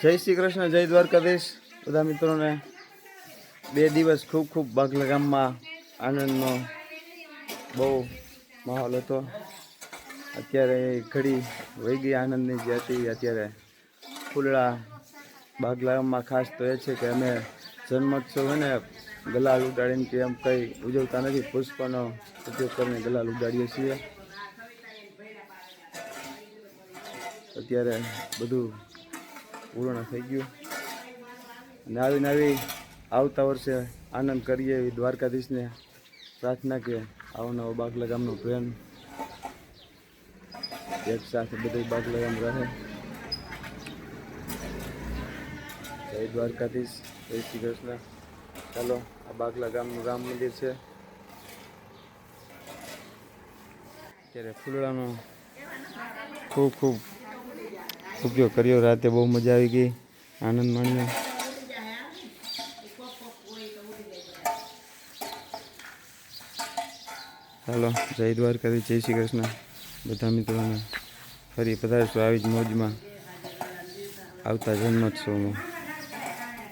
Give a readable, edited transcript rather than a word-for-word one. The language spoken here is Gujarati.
જય શ્રી કૃષ્ણ, જય દ્વારકાધીશ બધા મિત્રોને। 2 દિવસ ખૂબ ખૂબ બાગલા ગામમાં આનંદનો બહુ માહોલ હતો। અત્યારે ઘડી વહી ગઈ આનંદની જે હતી। અત્યારે ફૂલડા બાગલા ગામમાં ખાસ તો એ છે કે અમે જન્મોત્સવ ને ગલાલ ઉડાડીને કે એમ કંઈ ઉજવતા નથી, પુષ્પનો ઉપયોગ કરીને ગલાલ ઉડાડીએ છીએ। અત્યારે બધું પૂર્ણ થઈ ગયું અને આવીને આવતા વર્ષે આનંદ કરીએ એવી દ્વારકાધીશને પ્રાર્થના કે આવો નવો બાગલા ગામનો પ્રેમ એક સાથે બધું બાગલા ગામ રહે। જય દ્વારકાધીશ, જય શ્રી કૃષ્ણ। ચાલો, આ બાગલા ગામનું રામ મંદિર છે। અત્યારે ફૂલડાનો ખૂબ ખૂબ ઉપયોગ કર્યો। રાતે બહુ મજા આવી ગઈ, આનંદ માણ્યો। ચાલો, જય દ્વારકાધીશ, જય શ્રી કૃષ્ણ બધા મિત્રોને। ફરી પધારીશું આવી જ મોજમાં આવતા જન્મોત્સવમાં।